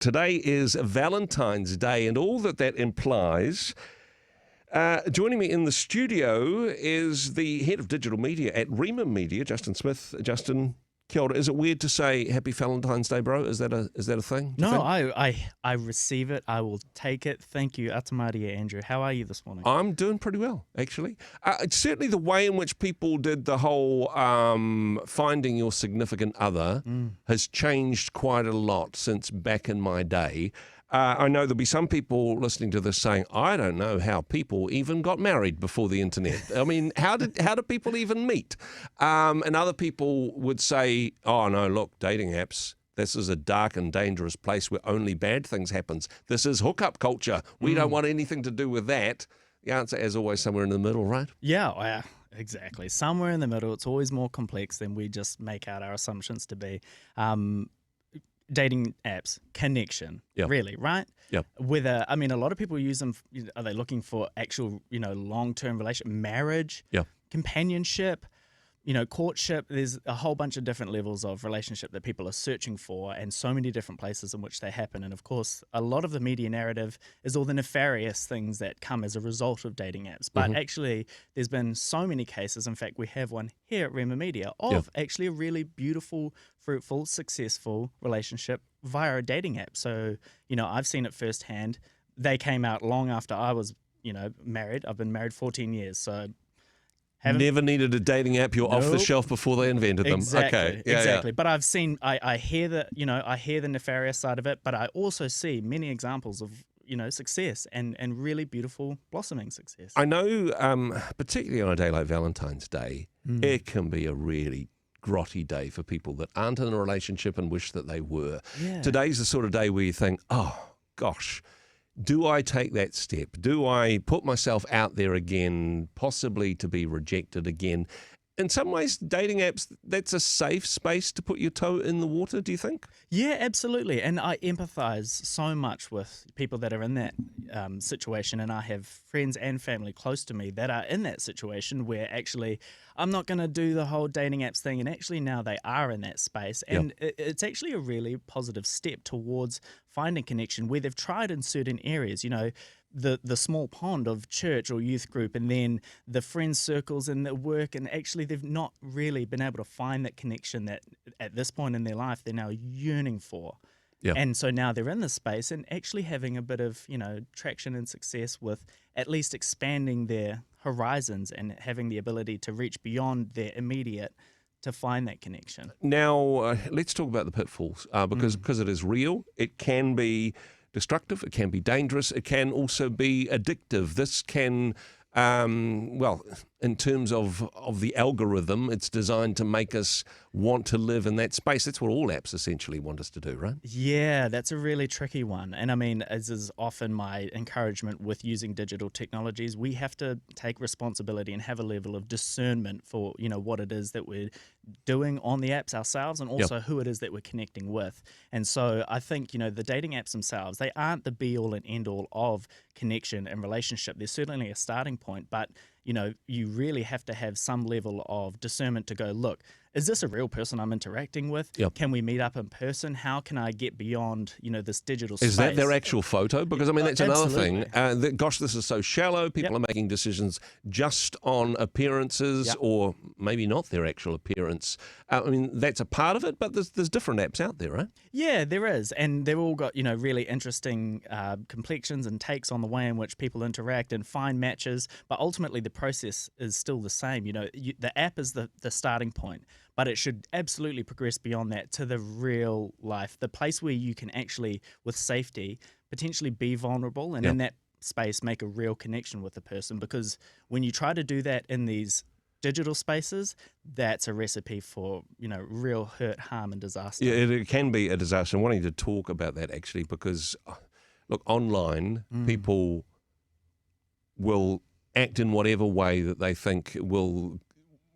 Today is Valentine's Day and all that that implies. Joining me in the studio is the head of digital media at Rhema Media, Justin Smith. Justin, kia ora. Is it weird to say Happy Valentine's Day, bro? Is that a thing? No, I receive it. I will take it. Thank you, Atamaria, Andrew. How are you this morning? I'm doing pretty well, actually. Certainly the way in which people did the whole finding your significant other has changed quite a lot since back in my day. I know there'll be some people listening to this saying, I don't know how people even got married before the internet. I mean, how did people even meet? And other people would say, oh, no, look, dating apps, this is a dark and dangerous place where only bad things happen. This is hookup culture. We don't want anything to do with that. The answer, as always, somewhere in the middle, right? Yeah, exactly. Somewhere in the middle. It's always more complex than we just make out our assumptions to be. Dating apps, connection, really, right? Yep. Whether, a lot of people use them, are they looking for actual, long-term relationship, marriage, companionship, courtship? There's a whole bunch of different levels of relationship that people are searching for and so many different places in which they happen. And of course, a lot of the media narrative is all the nefarious things that come as a result of dating apps. But actually, there's been so many cases, in fact, we have one here at Rhema Media, of actually a really beautiful, fruitful, successful relationship via a dating app. So, I've seen it firsthand. They came out long after I was, married. I've been married 14 years, so... Never needed a dating app. You're off the shelf before they invented them. Exactly, okay, exactly. But I've seen, I hear the nefarious side of it, but I also see many examples of, success and really beautiful blossoming success. I know, particularly on a day like Valentine's Day, it can be a really grotty day for people that aren't in a relationship and wish that they were. Yeah. Today's the sort of day where you think, oh, gosh, do I take that step? Do I put myself out there again, possibly to be rejected again? In some ways, dating apps, that's a safe space to put your toe in the water, do you think? Yeah, absolutely. And I empathize so much with people that are in that situation. And I have friends and family close to me that are in that situation where actually I'm not going to do the whole dating apps thing. And actually now they are in that space. And it's actually a really positive step towards finding connection where they've tried in certain areas, the small pond of church or youth group and then the friends circles and the work, and actually they've not really been able to find that connection that at this point in their life they're now yearning for. Yeah. And so now they're in this space and actually having a bit of, traction and success with at least expanding their horizons and having the ability to reach beyond their immediate to find that connection. Now, let's talk about the pitfalls because it is real. It can be destructive, it can be dangerous, it can also be addictive. This can, in terms of the algorithm, it's designed to make us want to live in that space. That's what all apps essentially want us to do, right? Yeah, that's a really tricky one. And as is often my encouragement with using digital technologies, we have to take responsibility and have a level of discernment for, what it is that we're doing on the apps ourselves and also who it is that we're connecting with. And so I think, the dating apps themselves, they aren't the be-all and end-all of connection and relationship. They're certainly a starting point, but you really have to have some level of discernment to go, look, is this a real person I'm interacting with? Yep. Can we meet up in person? How can I get beyond, this digital space? Is that their actual photo? Because, that's another thing. This is so shallow. People are making decisions just on appearances or maybe not their actual appearance. That's a part of it, but there's different apps out there, right? Yeah, there is. And they've all got, really interesting complexions and takes on the way in which people interact and find matches. But ultimately, the process is still the same. The app is the starting point. But it should absolutely progress beyond that to the real life, the place where you can actually, with safety, potentially be vulnerable and in that space make a real connection with the person. Because when you try to do that in these digital spaces, that's a recipe for, real hurt, harm, and disaster. Yeah, it can be a disaster. I'm wanting to talk about that actually because, look, online, people will act in whatever way that they think will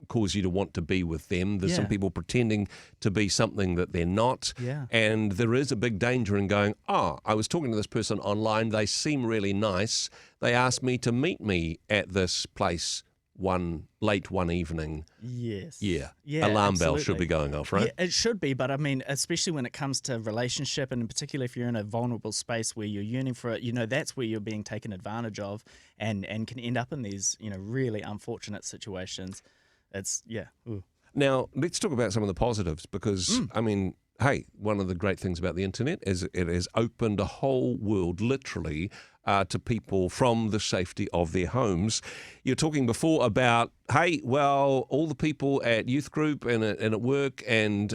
cause you to want to be with them. There's some people pretending to be something that they're not. Yeah. And there is a big danger in going, I was talking to this person online, they seem really nice. They asked me to meet me at this place late one evening, Yes. yeah, Yeah, alarm bell absolutely. should be going off, right? Yeah, it should be, but I mean, especially when it comes to relationship, and in particular if you're in a vulnerable space where you're yearning for it, that's where you're being taken advantage of, and can end up in these, really unfortunate situations. It's Ooh. Now, let's talk about some of the positives because, I mean, hey, one of the great things about the internet is it has opened a whole world, literally, to people from the safety of their homes. You're talking before about, hey, well, all the people at youth group and at work and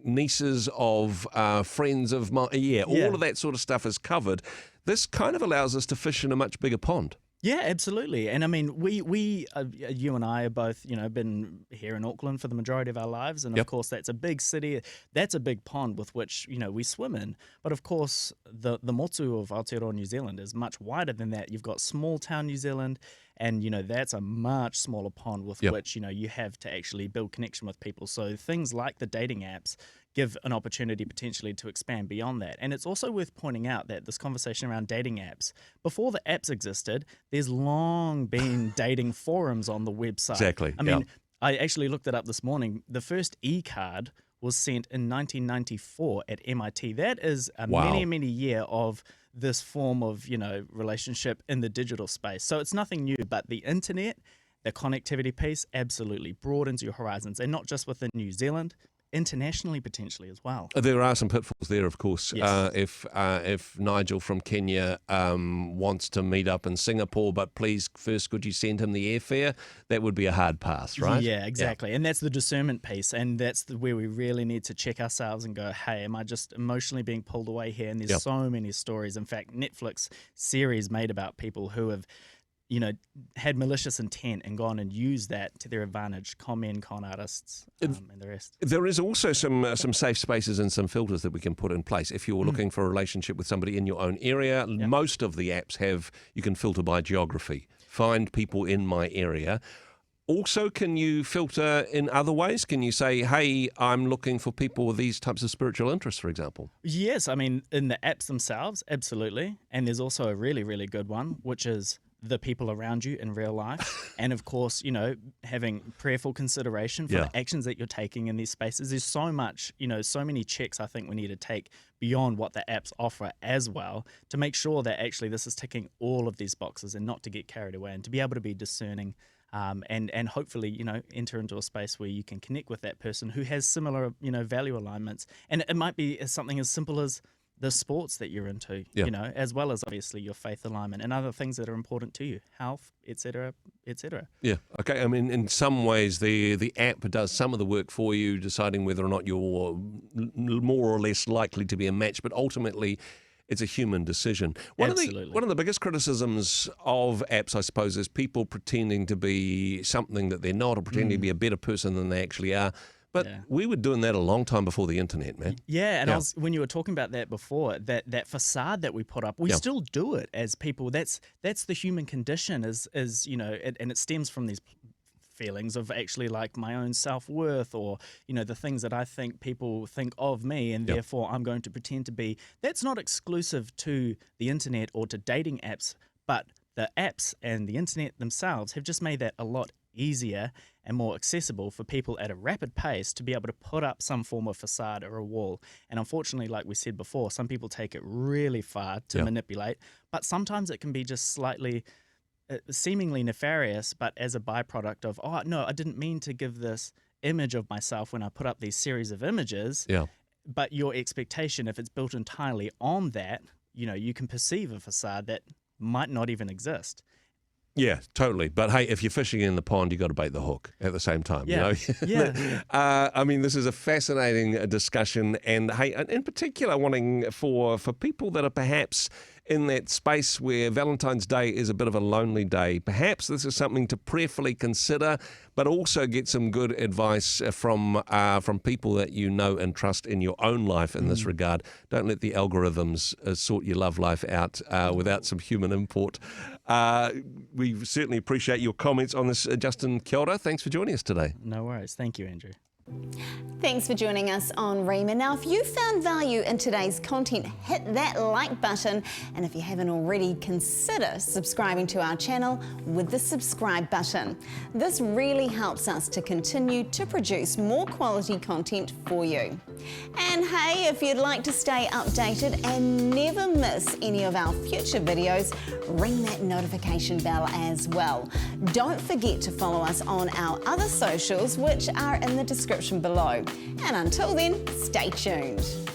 nieces of friends of mine, all of that sort of stuff is covered. This kind of allows us to fish in a much bigger pond. Yeah, absolutely. And I mean, we you and I are both, been here in Auckland for the majority of our lives. And of course, that's a big city. That's a big pond with which, we swim in. But of course, the motu of Aotearoa New Zealand is much wider than that. You've got small town New Zealand, and, that's a much smaller pond with which, you have to actually build connection with people. So things like the dating apps give an opportunity potentially to expand beyond that. And it's also worth pointing out that this conversation around dating apps, before the apps existed, there's long been dating forums on the website. Exactly. I mean, I actually looked it up this morning. The first e-card was sent in 1994 at MIT. That is a many year of this form of, relationship in the digital space. So it's nothing new, but the internet, the connectivity piece absolutely broadens your horizons, and not just within New Zealand, internationally potentially as well. There are some pitfalls there, of course. Yes. If Nigel from Kenya wants to meet up in Singapore, but please first could you send him the airfare, that would be a hard pass, right? Yeah, exactly. And that's the discernment piece, and that's where we really need to check ourselves and go, hey, am I just emotionally being pulled away here? And there's so many stories. In fact, Netflix series made about people who have had malicious intent and gone and used that to their advantage, con artists, and the rest. There is also some safe spaces and some filters that we can put in place. If you're looking for a relationship with somebody in your own area, most of the apps you can filter by geography. Find people in my area. Also, can you filter in other ways? Can you say, hey, I'm looking for people with these types of spiritual interests, for example? Yes, I mean, in the apps themselves, absolutely. And there's also a really, really good one, which is the people around you in real life. And of course, having prayerful consideration for the actions that you're taking in these spaces. There's so much, so many checks I think we need to take beyond what the apps offer as well to make sure that actually this is ticking all of these boxes and not to get carried away and to be able to be discerning and hopefully, enter into a space where you can connect with that person who has similar, value alignments. And it might be something as simple as the sports that you're into, as well as obviously your faith alignment and other things that are important to you, health, etc., etc. Yeah. Okay. I mean, in some ways, the app does some of the work for you, deciding whether or not you're more or less likely to be a match, but ultimately, it's a human decision. One of the biggest criticisms of apps, I suppose, is people pretending to be something that they're not, or pretending to be a better person than they actually are. But we were doing that a long time before the internet, man. Yeah, and when you were talking about that before, that facade that we put up, we still do it as people. That's the human condition, and it stems from these feelings of actually like my own self-worth or, the things that I think people think of me and therefore I'm going to pretend to be. That's not exclusive to the internet or to dating apps, but the apps and the internet themselves have just made that a lot easier and more accessible for people at a rapid pace to be able to put up some form of facade or a wall. And unfortunately, like we said before, some people take it really far to manipulate, but sometimes it can be just slightly seemingly nefarious, but as a byproduct of, oh, no, I didn't mean to give this image of myself when I put up these series of images. Yeah. But your expectation, if it's built entirely on that, you can perceive a facade that might not even exist. Yeah, totally. But hey, if you're fishing in the pond, you've got to bait the hook at the same time. Yeah. I mean, this is a fascinating discussion. And hey, in particular, wanting for people that are perhaps in that space where Valentine's Day is a bit of a lonely day, perhaps this is something to prayerfully consider, but also get some good advice from people that you know and trust in your own life in this regard. Don't let the algorithms sort your love life out without some human import. We certainly appreciate your comments on this. Justin, kia ora. Thanks for joining us today. No worries. Thank you, Andrew. Thanks for joining us on Rhema. Now, if you found value in today's content, hit that like button. And if you haven't already, consider subscribing to our channel with the subscribe button. This really helps us to continue to produce more quality content for you. And hey, if you'd like to stay updated and never miss any of our future videos, ring that notification bell as well. Don't forget to follow us on our other socials, which are in the description below. And until then, stay tuned.